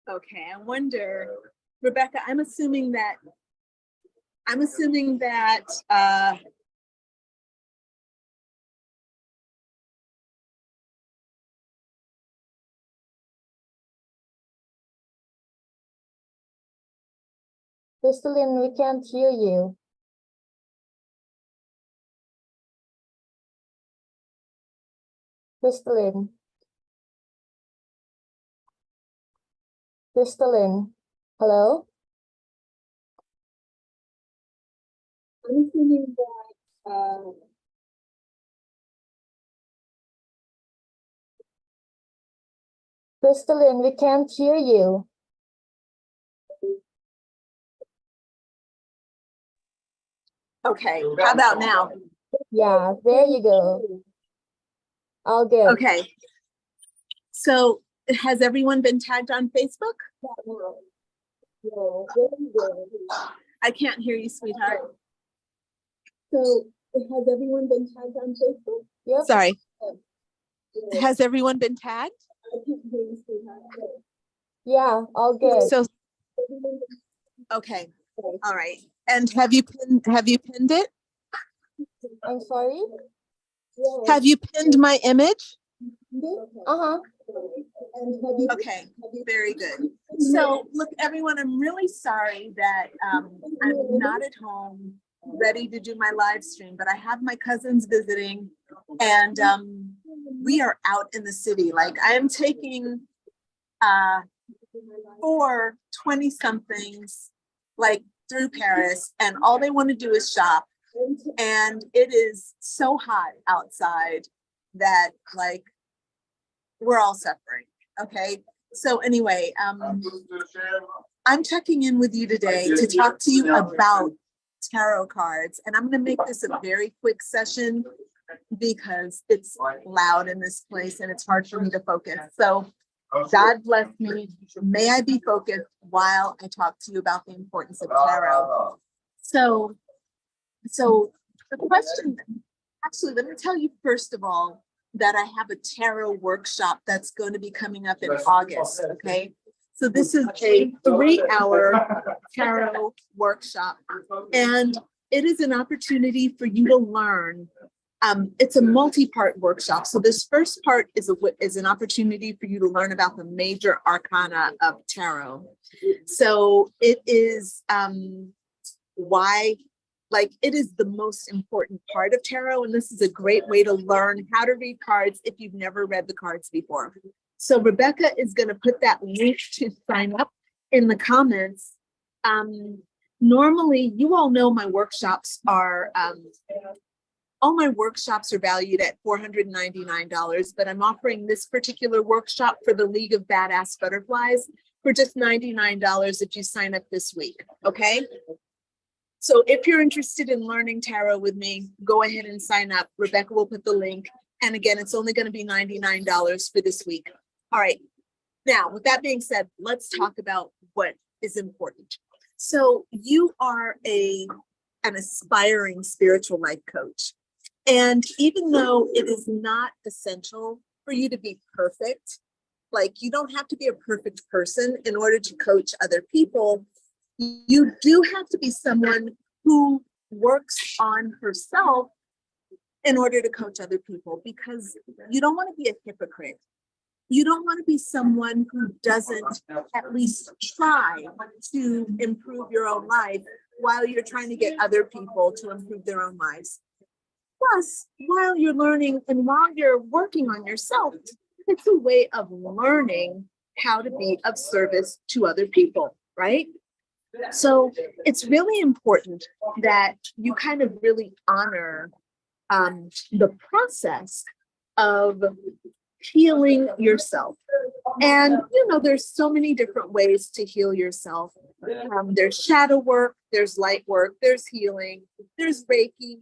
Okay, I wonder, Rebecca, I'm assuming that Crystal Lynn, we can't hear you. Crystal Lynn. Crystal Lynn, hello? I'm assuming that Crystal Lynn, we can't hear you. okay, how about now? Yeah, there you go. All good. Okay. So has everyone been tagged on Facebook? I can't hear you, sweetheart. So has everyone been tagged on Facebook? Yep. Sorry. Has everyone been tagged? I can't hear you, sweetheart. Yeah, all good. So okay. All right. And have you pinned it? I'm sorry? Have you pinned my image? Uh-huh. Okay, very good. So look, everyone, I'm really sorry that I'm not at home ready to do my live stream, but I have my cousins visiting, and we are out in the city. Like, I am taking 4 20-somethings like through Paris, and all they want to do is shop. And it is so hot outside that, like, we're all suffering. Okay. So anyway, I'm checking in with you today to talk to you about tarot cards. And I'm going to make this a very quick session because it's loud in this place and it's hard for me to focus. So God bless me. May I be focused while I talk to you about the importance of tarot. So the question, actually, let me tell you first of all, that I have a tarot workshop that's going to be coming up in August, okay? So this is a 3-hour tarot workshop, and it is an opportunity for you to learn. It's a multi-part workshop. So this first part is an opportunity for you to learn about the major arcana of tarot. So it is it is the most important part of tarot, and this is a great way to learn how to read cards if you've never read the cards before. So Rebecca is going to put that link to sign up in the comments. Normally, you all know my workshops are valued at $499, but I'm offering this particular workshop for the League of Badass Butterflies for just $99 if you sign up this week, okay? So if you're interested in learning tarot with me, go ahead and sign up. Rebecca will put the link. And again, it's only going to be $99 for this week. All right. Now, with that being said, let's talk about what is important. So you are an aspiring spiritual life coach. And even though it is not essential for you to be perfect, like you don't have to be a perfect person in order to coach other people, you do have to be someone who works on herself in order to coach other people, because you don't want to be a hypocrite. You don't want to be someone who doesn't at least try to improve your own life while you're trying to get other people to improve their own lives. Plus, while you're learning and while you're working on yourself, it's a way of learning how to be of service to other people, right? So it's really important that you kind of really honor the process of healing yourself. And, there's so many different ways to heal yourself. There's shadow work, there's light work, there's healing, there's Reiki,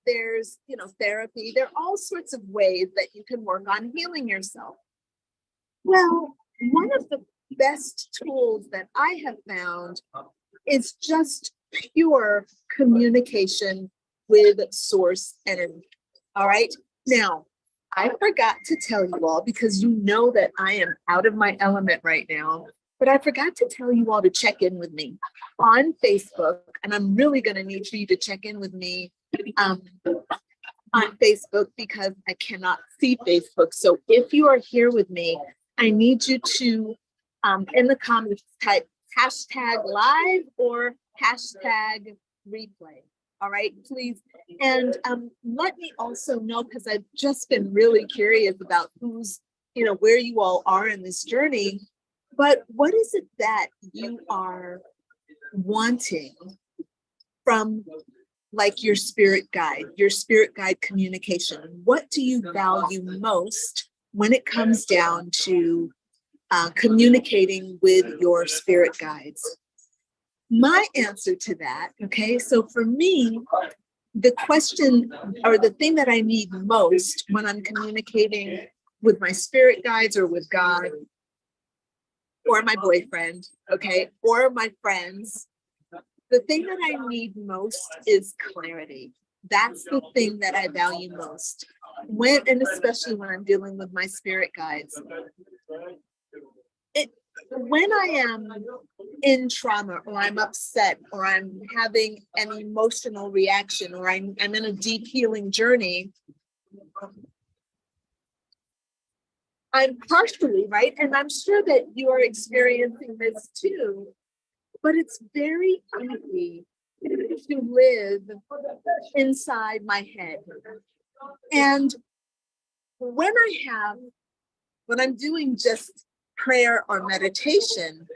there's, therapy. There are all sorts of ways that you can work on healing yourself. Well, one of the best tools that I have found is just pure communication with source energy. All right. Now, I forgot to tell you all, because you know that I am out of my element right now, but I forgot to tell you all to check in with me on Facebook. And I'm really going to need for you to check in with me on Facebook, because I cannot see Facebook. So if you are here with me, I need you to, in the comments, type hashtag live or hashtag replay. All right, please. And let me also know, because I've just been really curious about who's, where you all are in this journey. But what is it that you are wanting from, like, your spirit guide communication? What do you value most when it comes down to communicating with your spirit guides? My answer to that, okay, so for me, the question or the thing that I need most when I'm communicating with my spirit guides or with God or my boyfriend, okay, or my friends, the thing that I need most is clarity. That's the thing that I value most and especially when I'm dealing with my spirit guides. When I am in trauma, or I'm upset, or I'm having an emotional reaction, or I'm in a deep healing journey, I'm partially right. And I'm sure that you are experiencing this too, but it's very easy to live inside my head. And when I'm doing just prayer or meditation,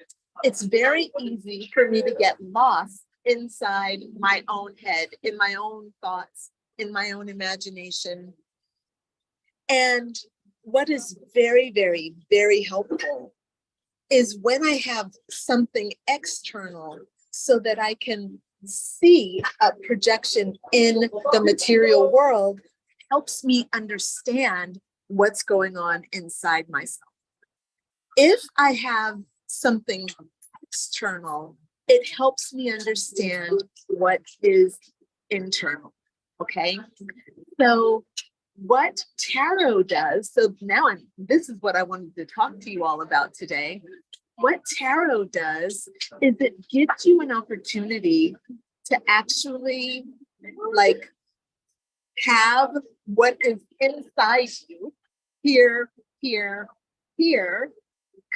it's very easy for me to get lost inside my own head, in my own thoughts, in my own imagination. And what is very, very, very helpful is when I have something external so that I can see a projection in the material world, helps me understand what's going on inside myself. If I have something external, it helps me understand what is internal, okay? So what tarot does, so now this is what I wanted to talk to you all about today. What tarot does is it gives you an opportunity to actually, like, have what is inside you, here,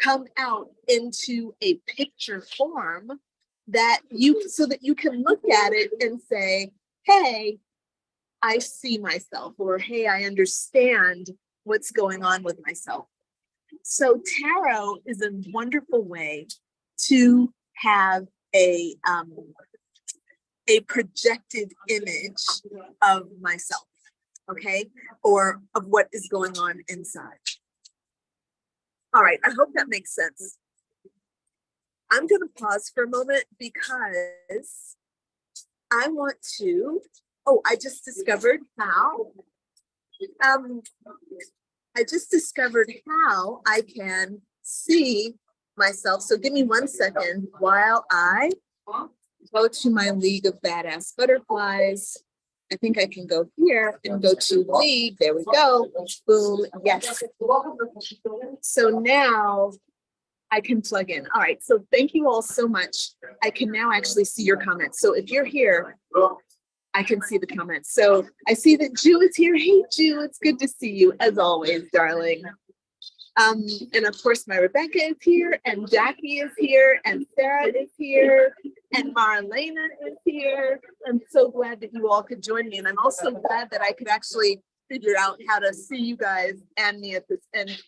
come out into a picture form so that you can look at it and say, hey, I see myself, or hey, I understand what's going on with myself. So tarot is a wonderful way to have a projected image of myself, okay, or of what is going on inside. All right, I hope that makes sense. I'm going to pause for a moment because I want to, I just discovered how I can see myself. So give me 1 second while I go to my League of Badass Butterflies. I think I can go here and go to League. There we go. Boom. Yes. So now I can plug in. All right. So thank you all so much. I can now actually see your comments. So if you're here, I can see the comments. So I see that Jew is here. Hey, Jew, it's good to see you as always, darling. And of course, my Rebecca is here, and Jackie is here, and Sarah is here, and Marlena is here. I'm so glad that you all could join me. And I'm also glad that I could actually figure out how to see you guys and me at this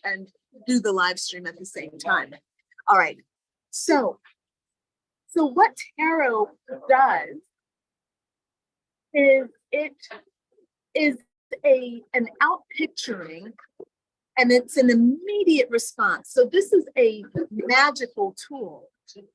and do the live stream at the same time. All right. So what tarot does is it is an outpicturing, and it's an immediate response. So this is a magical tool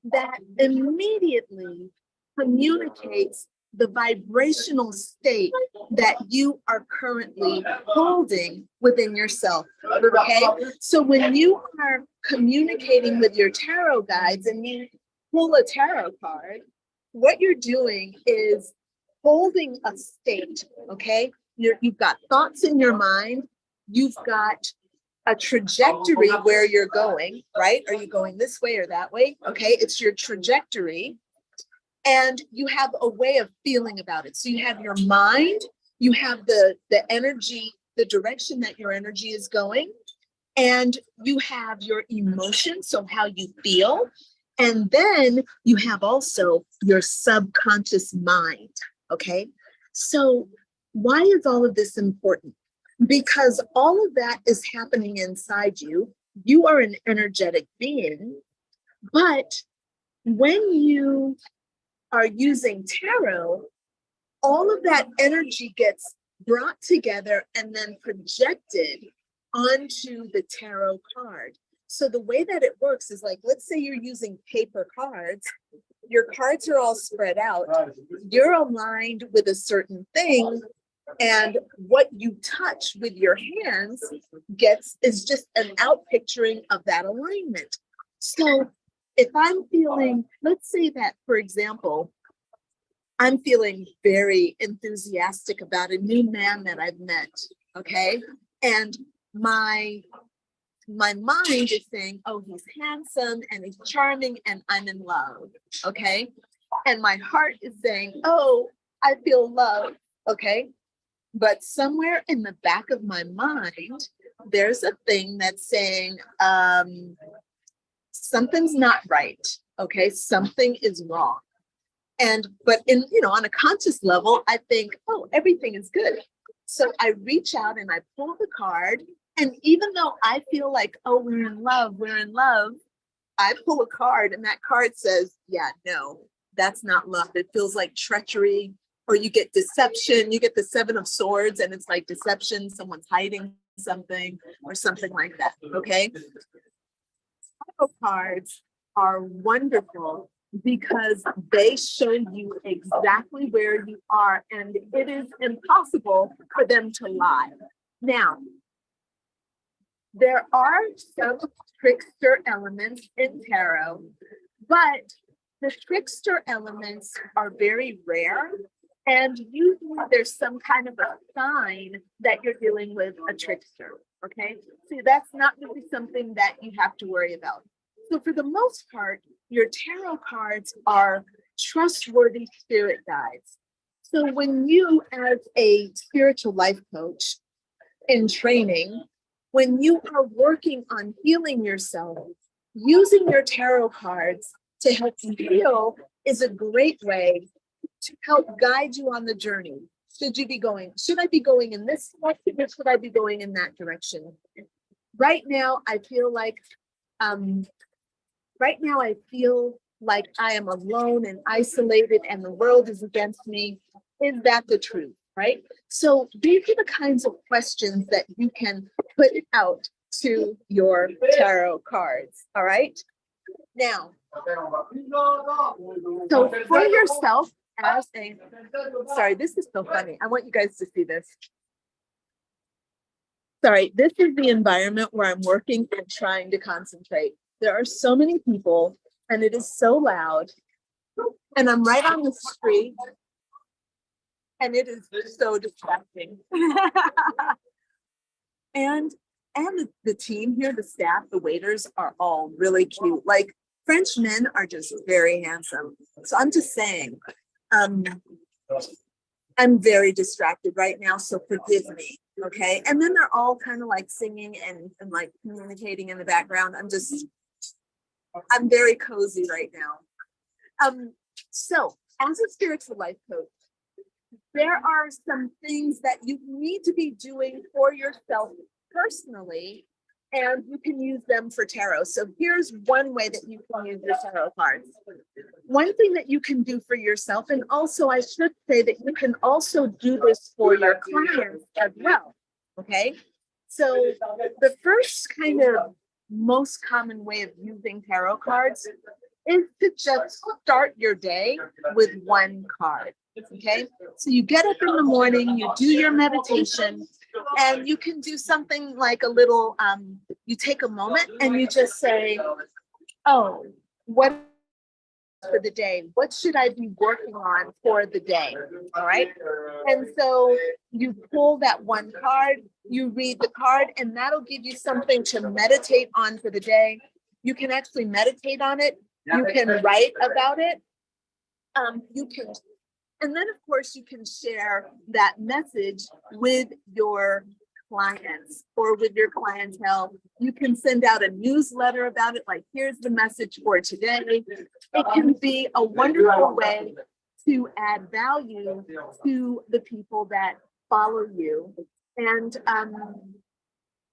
that immediately communicates the vibrational state that you are currently holding within yourself, okay? So when you are communicating with your tarot guides and you pull a tarot card, what you're doing is holding a state, okay? You've got thoughts in your mind you've got a trajectory where you're going, right? Are you going this way or that way? Okay, it's your trajectory. And you have a way of feeling about it. So you have your mind, you have the energy, the direction that your energy is going, and you have your emotion, so how you feel. And then you have also your subconscious mind. Okay, so why is all of this important? Because all of that is happening inside you. You are an energetic being, but when you are using tarot, all of that energy gets brought together and then projected onto the tarot card. So the way that it works is like, let's say you're using paper cards, your cards are all spread out, you're aligned with a certain thing, and what you touch with your hands is just an outpicturing of that alignment. So if I'm feeling, let's say that, for example, I'm feeling very enthusiastic about a new man that I've met, okay? And my mind is saying, oh, he's handsome and he's charming and I'm in love, okay? And my heart is saying, oh, I feel love, okay? But somewhere in the back of my mind, there's a thing that's saying, something's not right, okay? Something is wrong. But on a conscious level, I think, oh, everything is good. So I reach out and I pull the card. And even though I feel like, oh, we're in love, I pull a card and that card says, yeah, no, that's not love. It feels like treachery, or you get deception. You get the 7 of Swords and it's like deception. Someone's hiding something or something like that, okay? Tarot cards are wonderful because they show you exactly where you are, and it is impossible for them to lie. Now, there are some trickster elements in tarot, but the trickster elements are very rare, and usually there's some kind of a sign that you're dealing with a trickster, okay? So that's not really something that you have to worry about. So for the most part, your tarot cards are trustworthy spirit guides. So when you, as a spiritual life coach in training, when you are working on healing yourself, using your tarot cards to help you heal is a great way to help guide you on the journey. Should I be going in this direction, or should I be going in that direction? Right now, I feel like I am alone and isolated and the world is against me. Is that the truth, right? So these are the kinds of questions that you can put out to your tarot cards, all right? Now, so for yourself sorry, this is so funny. I want you guys to see this. Sorry, this is the environment where I'm working and trying to concentrate. There are so many people and it is so loud, and I'm right on the street and it is so distracting. And the team here, the staff, the waiters are all really cute. Like, French men are just very handsome. So I'm just saying, I'm very distracted right now, so forgive me, okay? And then they're all kind of like singing and like communicating in the background. I'm very cozy right now. So as a spiritual life coach, there are some things that you need to be doing for yourself personally, and you can use them for tarot. So here's one way that you can use your tarot cards. One thing that you can do for yourself, and also I should say that you can also do this for your clients as well, okay? So the first kind of most common way of using tarot cards is to just start your day with one card, okay? So you get up in the morning, you do your meditation, and you can do something like a little, you take a moment and you just say, oh, what for the day? What should I be working on for the day? All right. And so you pull that one card, you read the card, and that'll give you something to meditate on for the day. You can actually meditate on it. You can write about it. You can, and then of course you can share that message with your clients or with your clientele. You can send out a newsletter about it, like here's the message for today. It can be a wonderful way to add value to the people that follow you. And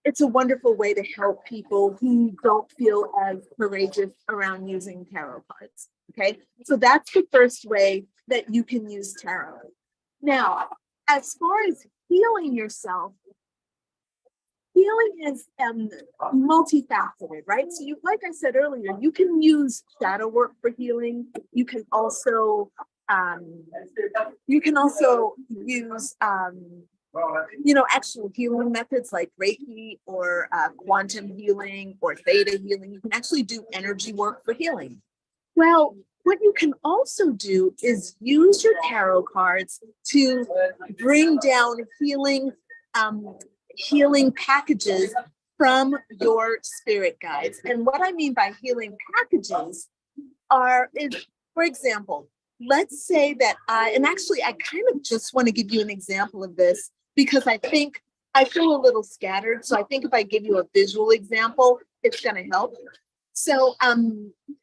it's a wonderful way to help people who don't feel as courageous around using tarot cards. Okay, so that's the first way that you can use tarot. Now, as far as healing yourself, healing is multifaceted, right? So you, like I said earlier, you can use shadow work for healing. You can also use actual healing methods like Reiki or quantum healing or theta healing. You can actually do energy work for healing. Well, what you can also do is use your tarot cards to bring down healing packages from your spirit guides. And what I mean by healing packages is, for example, let's say that I kind of just want to give you an example of this because I think I feel a little scattered. So I think if I give you a visual example, it's going to help. So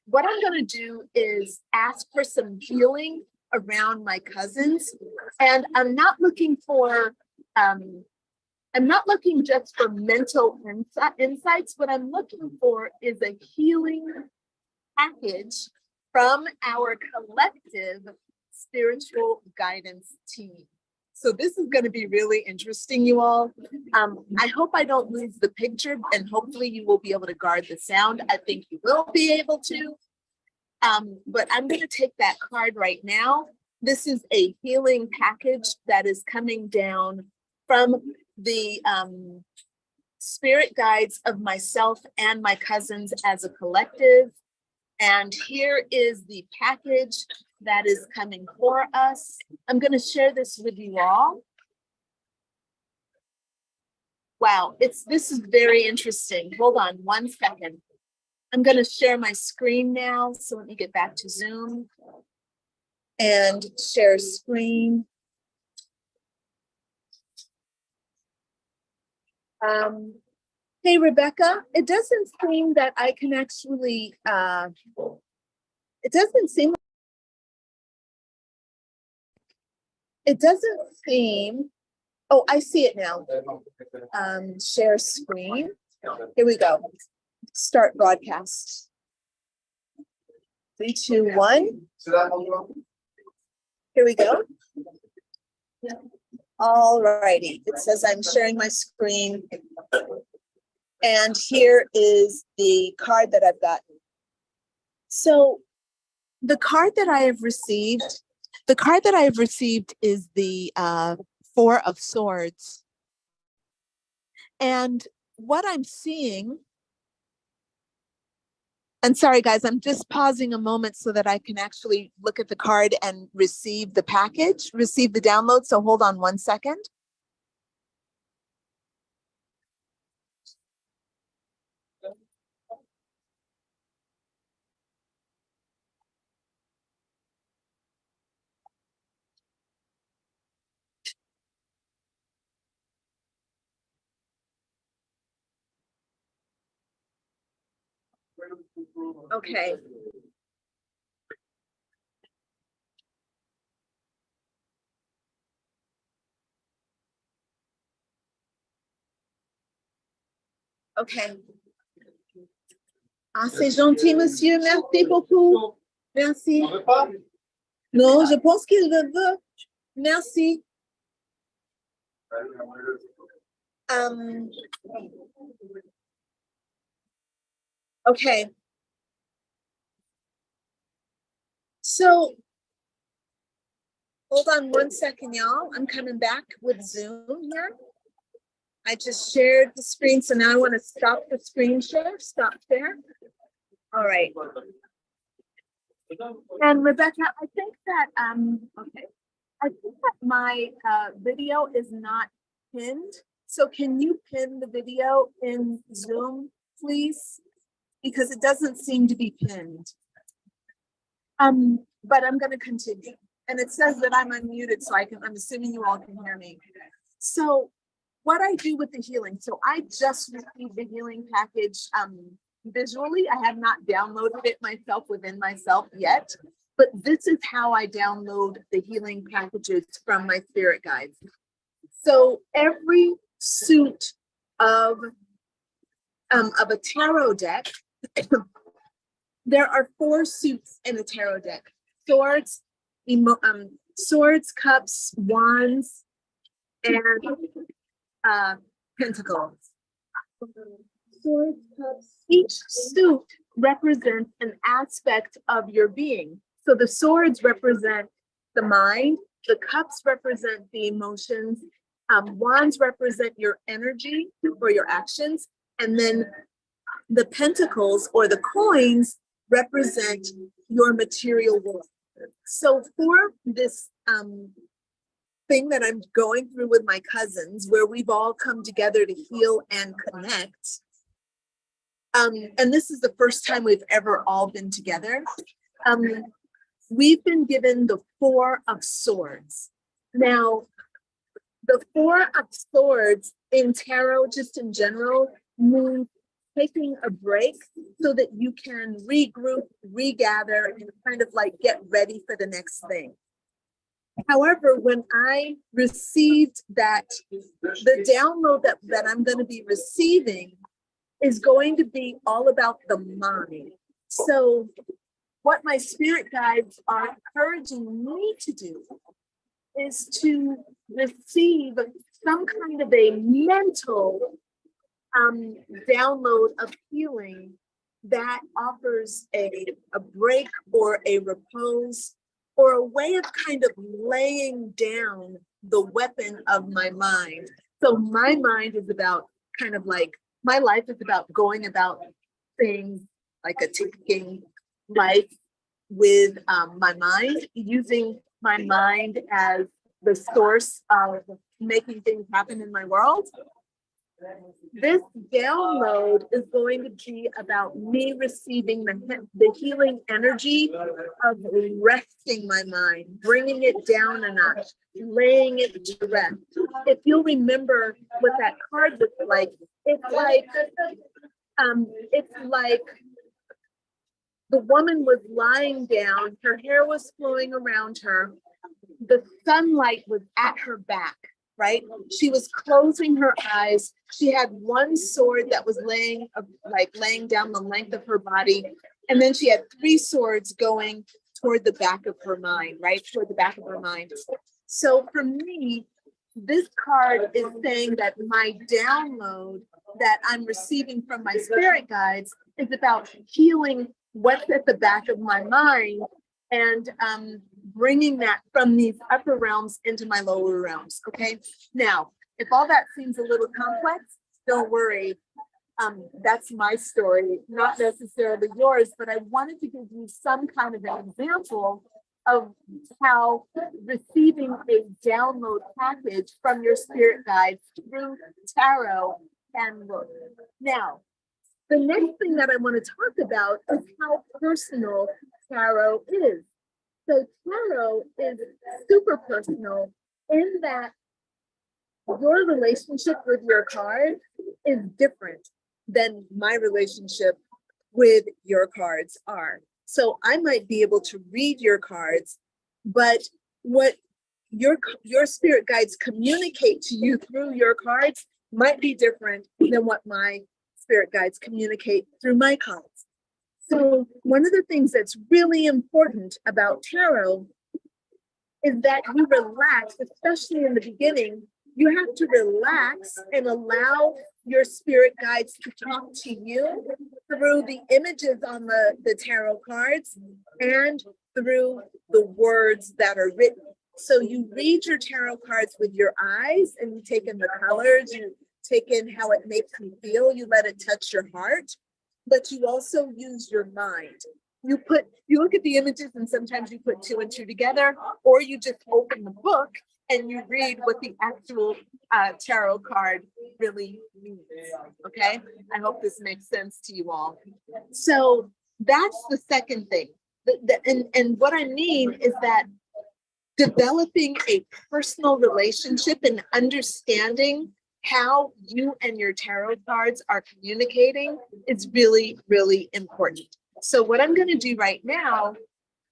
what I'm going to do is ask for some healing around my cousins. And I'm not looking just for mental insights. What I'm looking for is a healing package from our collective spiritual guidance team. So this is going to be really interesting, you all. I hope I don't lose the picture, and hopefully you will be able to guard the sound. I think you will be able to. But I'm going to take that card right now. This is a healing package that is coming down from the spirit guides of myself and my cousins as a collective. And here is the package that is coming for us. I'm going to share this with you all. Wow, this is very interesting. Hold on one second. I'm going to share my screen now. So let me get back to Zoom and share screen. Hey, Rebecca, it doesn't seem that I can actually, it doesn't seem, oh, I see it now. Share screen. Here we go. Start broadcast. 3, 2, 1. Here we go. All righty. It says I'm sharing my screen. And here is the card that I've gotten. So the card that I have received is the 4 of Swords. And what I'm seeing, and sorry guys, I'm just pausing a moment so that I can actually look at the card and receive the package, receive the download. So hold on one second. Okay. Okay. Ah, c'est gentil, monsieur. Merci beaucoup. Merci. Non, je pense qu'il le veut. Merci. Okay. So, hold on one second, y'all. I'm coming back with Zoom here. I just shared the screen, so now I want to stop the screen share. Stop share. All right. And Rebecca, I think that I think that my video is not pinned. So can you pin the video in Zoom, please? Because it doesn't seem to be pinned. But I'm going to continue. And it says that I'm unmuted, so I'm assuming you all can hear me. So what I do with the healing, so I just received the healing package visually. I have not downloaded it myself within myself yet, but this is how I download the healing packages from my spirit guides. So every suit of a tarot deck, there are 4 suits in a tarot deck: swords, swords, cups, wands, and pentacles. Swords, cups. Each suit represents an aspect of your being. So the swords represent the mind, the cups represent the emotions, wands represent your energy or your actions, and then the pentacles or the coins represent your material world. So for this thing that I'm going through with my cousins, where we've all come together to heal and connect, and this is the first time we've ever all been together, we've been given the 4 of Swords. Now, the 4 of Swords in tarot, just in general, means taking a break so that you can regroup, regather, and kind of like get ready for the next thing. However, when I received that, the download that I'm going to be receiving is going to be all about the mind. So what my spirit guides are encouraging me to do is to receive some kind of a mental download of healing that offers a break or a repose or a way of kind of laying down the weapon of my mind. So my mind is about kind of like, my life is about going about things like a ticking life with my mind, using my mind as the source of making things happen in my world. This download is going to be about me receiving the healing energy of resting my mind, bringing it down a notch, laying it to rest. If you'll remember what that card looks like, it's like the woman was lying down, her hair was flowing around her, the sunlight was at her back, right? She was closing her eyes. She had one sword that was laying down the length of her body. And then she had 3 swords going toward the back of her mind, right? Toward the back of her mind. So for me, this card is saying that my download that I'm receiving from my spirit guides is about healing what's at the back of my mind and bringing that from these upper realms into my lower realms. Okay. Now, if all that seems a little complex, don't worry. That's my story, not necessarily yours, but I wanted to give you some kind of an example of how receiving a download package from your spirit guides through tarot can work. Now, the next thing that I want to talk about is how personal tarot is. So tarot is super personal in that your relationship with your cards is different than my relationship with your cards are. So I might be able to read your cards, but what your spirit guides communicate to you through your cards might be different than what my spirit guides communicate through my cards. So one of the things that's really important about tarot is that you relax, especially in the beginning. You have to relax and allow your spirit guides to talk to you through the images on the tarot cards and through the words that are written. So you read your tarot cards with your eyes and you take in the colors, you take in how it makes you feel, you let it touch your heart, but you also use your mind. you look at the images and sometimes you put two and two together, or you just open the book and you read what the actual tarot card really means. Okay, I hope this makes sense to you all. So that's the second thing. And what I mean is that developing a personal relationship and understanding how you and your tarot cards are communicating is really, really important. So what I'm going to do right now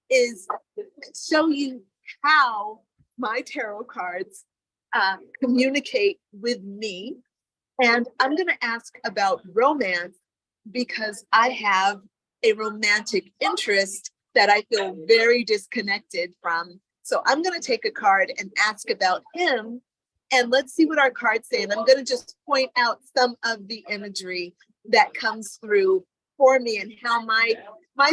is show you how my tarot cards communicate with me. And I'm going to ask about romance because I have a romantic interest that I feel very disconnected from. So I'm going to take a card and ask about him, and let's see what our cards say. And I'm going to just point out some of the imagery that comes through for me and how my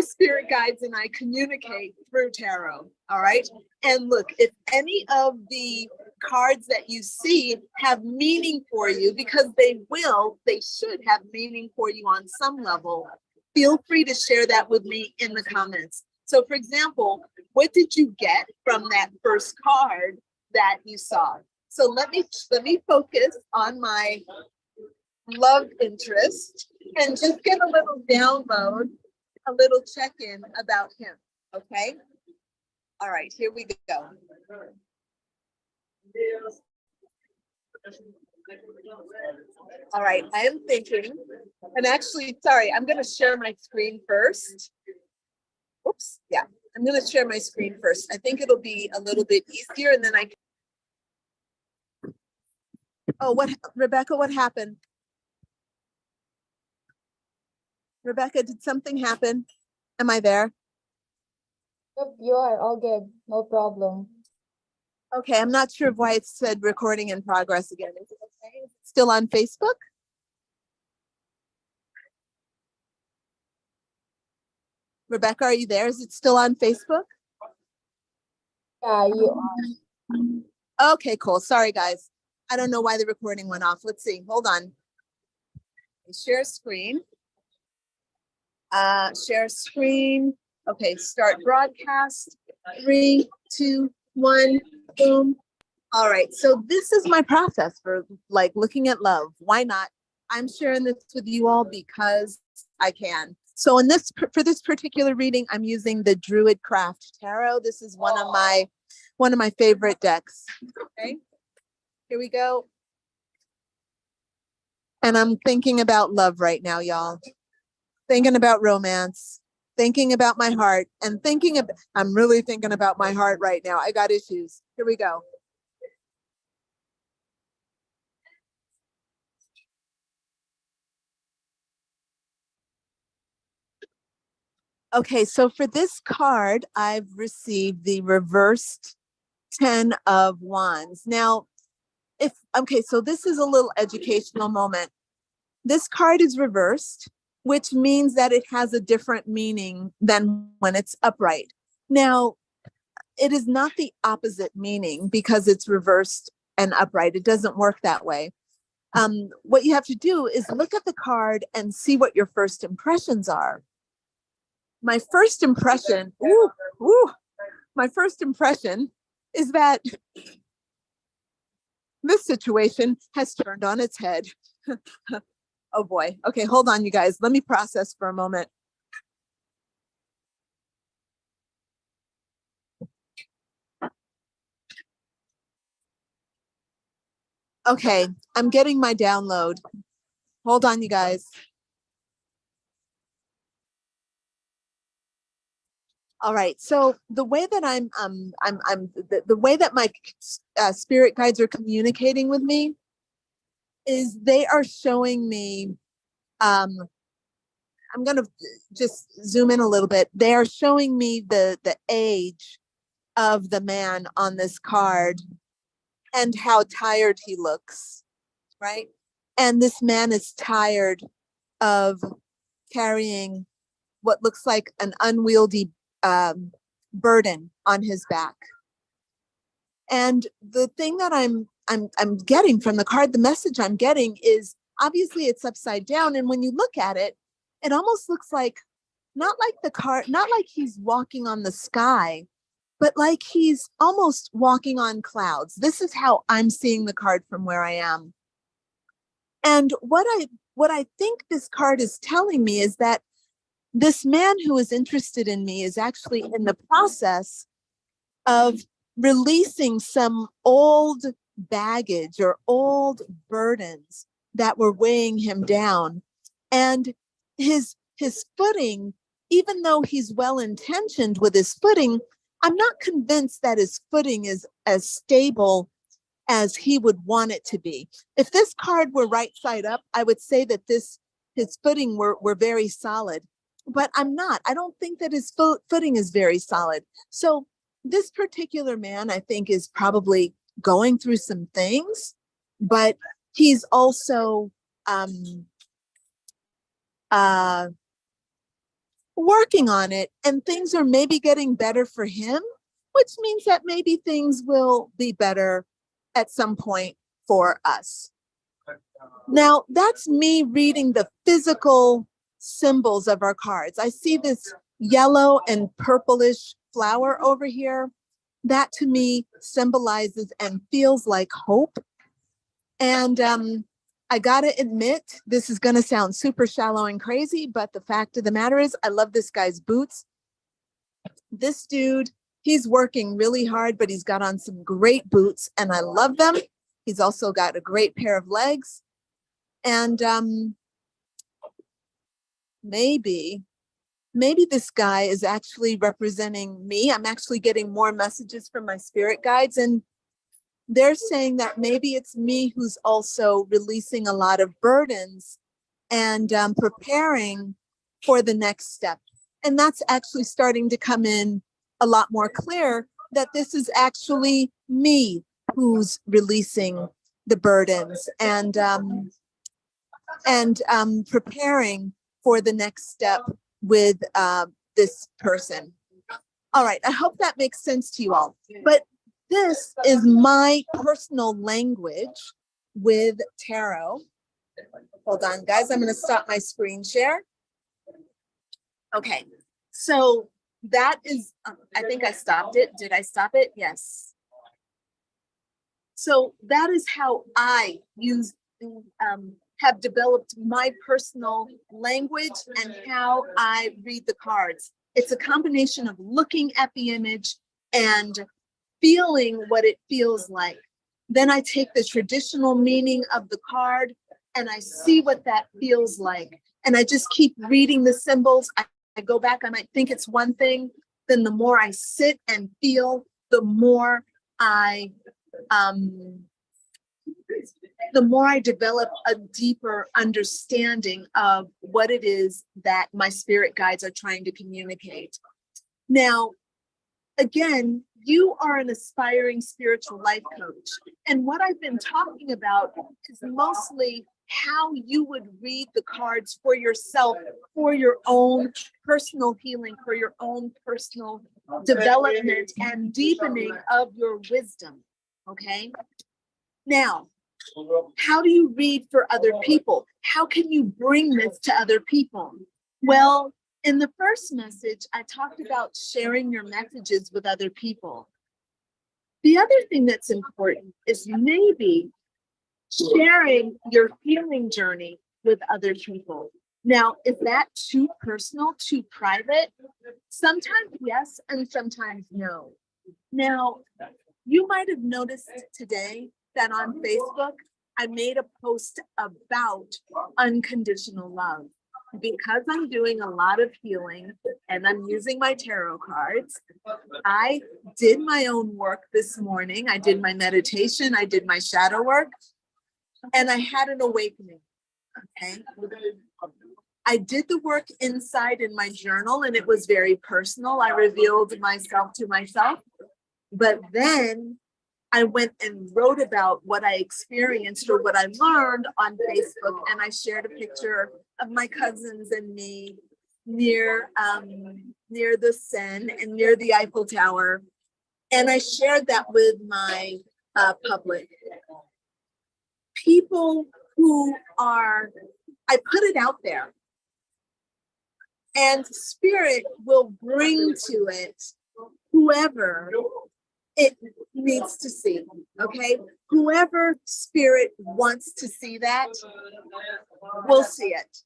spirit guides and I communicate through tarot. All right. And look, if any of the cards that you see have meaning for you, because they should have meaning for you on some level, feel free to share that with me in the comments. So for example, what did you get from that first card that you saw? So let me focus on my love interest and just get a little download, a little check-in about him. Okay. All right, here we go. All right, I am thinking, and actually, sorry, I'm going to share my screen first. Oops, yeah, I'm going to share my screen first. I think it'll be a little bit easier, and then I can... Oh, Rebecca, what happened? Rebecca, did something happen? Am I there? Yep, you are all good. No problem. Okay, I'm not sure why it said recording in progress again. Is it okay? Is it still on Facebook? Rebecca, are you there? Is it still on Facebook? Yeah, you are. Okay, cool. Sorry, guys. I don't know why the recording went off. Let's see. Hold on. Share screen. Share screen. Okay, start broadcast. 3, 2, 1, boom. All right, so this is my process for like looking at love. Why not? I'm sharing this with you all because I can. So for this particular reading, I'm using the Druid Craft Tarot. This is one of my favorite decks. Okay, here we go. And I'm thinking about love right now, y'all. Thinking about romance, thinking about my heart, and I'm really thinking about my heart right now. I got issues. Here we go. Okay, so for this card, I've received the reversed 10 of Wands. Now, so this is a little educational moment. This card is reversed, which means that it has a different meaning than when it's upright. Now, it is not the opposite meaning because it's reversed and upright. It doesn't work that way. What you have to do is look at the card and see what your first impressions are. My first impression, my first impression is that this situation has turned on its head. Oh boy. Okay, hold on, you guys. Let me process for a moment. Okay, I'm getting my download. Hold on, you guys. All right. So the way that the way that my spirit guides are communicating with me is they are showing me. I'm going to just zoom in a little bit. They are showing me the age of the man on this card and how tired he looks, right? And this man is tired of carrying what looks like an unwieldy burden on his back. And the thing that I'm getting from the card, the message I'm getting is obviously it's upside down. And when you look at it, it almost looks like not like the card, not like he's walking on the sky, but like he's almost walking on clouds. This is how I'm seeing the card from where I am. And what I think this card is telling me is that this man who is interested in me is actually in the process of releasing some old baggage or old burdens that were weighing him down. And his footing, even though he's well intentioned with his footing, I'm not convinced that his footing is as stable as he would want it to be. If this card were right side up, I would say that his footing were very solid, but I'm not. I don't think that his footing is very solid. So this particular man, I think, is probably going through some things, but he's also working on it, and things are maybe getting better for him, which means that maybe things will be better at some point for us. Now, that's me reading the physical symbols of our cards. I see this yellow and purplish flower over here. That to me symbolizes and feels like hope. And I gotta admit, this is gonna sound super shallow and crazy, but the fact of the matter is, I love this guy's boots. This dude, he's working really hard, but he's got on some great boots, and I love them. He's also got a great pair of legs. And maybe this guy is actually representing me. I'm actually getting more messages from my spirit guides, and they're saying that maybe it's me who's also releasing a lot of burdens and preparing for the next step. And that's actually starting to come in a lot more clear, that this is actually me who's releasing the burdens and preparing for the next step with this person. All right, I hope that makes sense to you all. But this is my personal language with tarot. Hold on, guys. I'm going to stop my screen share. Okay, so that is, I think I stopped it. Did I stop it? Yes. So that is how I use, have developed my personal language and how I read the cards. It's a combination of looking at the image and feeling what it feels like. Then I take the traditional meaning of the card and I see what that feels like. And I just keep reading the symbols. I go back, I might think it's one thing. Then the more I sit and feel, the more I develop a deeper understanding of what it is that my spirit guides are trying to communicate. Now, again, you are an aspiring spiritual life coach. And what I've been talking about is mostly how you would read the cards for yourself, for your own personal healing, for your own personal development and deepening of your wisdom. Okay? Now, how do you read for other people? How can you bring this to other people? Well, in the first message, I talked about sharing your messages with other people. The other thing that's important is maybe sharing your healing journey with other people. Now, is that too personal, too private? Sometimes yes, and sometimes no. Now, you might have noticed today that on Facebook, I made a post about unconditional love. Because I'm doing a lot of healing and I'm using my tarot cards, I did my own work this morning. I did my meditation, I did my shadow work, and I had an awakening. Okay. I did the work inside in my journal and it was very personal. I revealed myself to myself, but then I went and wrote about what I experienced or what I learned on Facebook, and I shared a picture of my cousins and me near the Seine and near the Eiffel Tower, and I shared that with my public. People who are, I put it out there. And spirit will bring to it whoever it needs to see. Okay. Whoever spirit wants to see that will see it.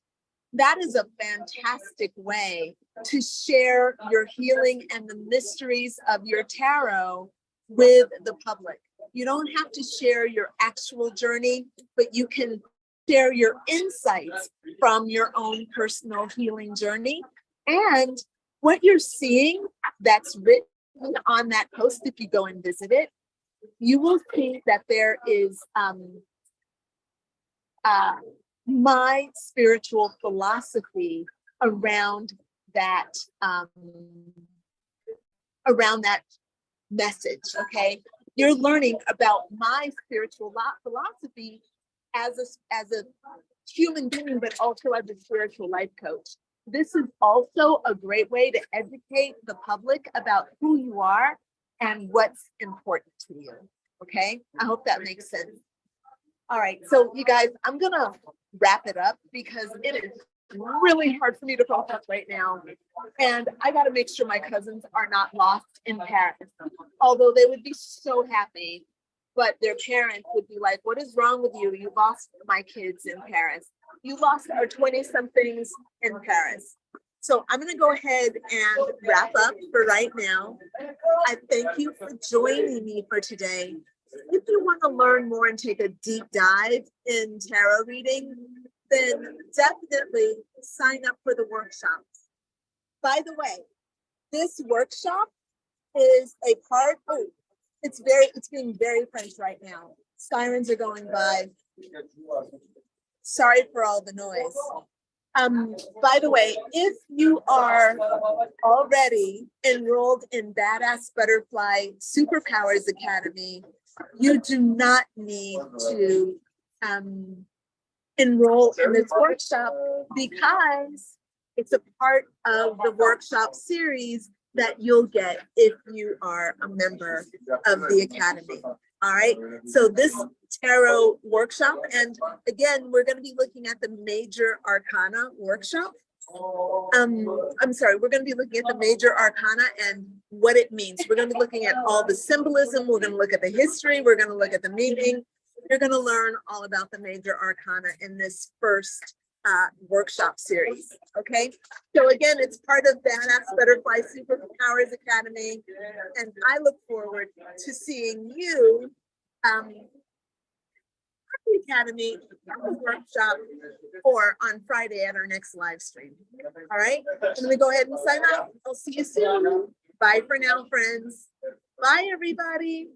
That is a fantastic way to share your healing and the mysteries of your tarot with the public. You don't have to share your actual journey, but you can share your insights from your own personal healing journey. And what you're seeing that's written on that post, if you go and visit it, you will see that there is my spiritual philosophy around that message. Okay, you're learning about my spiritual philosophy as a human being, but also as a spiritual life coach. This is also a great way to educate the public about who you are and what's important to you. Okay, I hope that makes sense. All right, so you guys, I'm gonna wrap it up because it is really hard for me to focus right now. And I gotta make sure my cousins are not lost in Paris, although they would be so happy, but their parents would be like, what is wrong with you? You lost my kids in Paris. You lost our 20-somethings in Paris. So I'm gonna go ahead and wrap up for right now. I thank you for joining me for today. If you want to learn more and take a deep dive in tarot reading, then definitely sign up for the workshops. By the way, this workshop is a part, it's being very French right now. Sirens are going by. Sorry for all the noise. By the way, if you are already enrolled in Badass Butterfly Superpowers Academy, you do not need to enroll in this workshop because it's a part of the workshop series that you'll get if you are a member of the Academy. All right, so this tarot workshop, and again, we're going to be looking at the major arcana workshop. I'm sorry, we're going to be looking at the major arcana and what it means. We're going to be looking at all the symbolism. We're going to look at the history. We're going to look at the meaning. You're going to learn all about the major arcana in this first workshop series. Okay, so again, it's part of Badass Butterfly Superpowers Academy, and I look forward to seeing you at the Academy, at the workshop, or on Friday at our next live stream. All right, I'm going to go ahead and sign up. I'll see you soon. Bye for now, friends. Bye, everybody.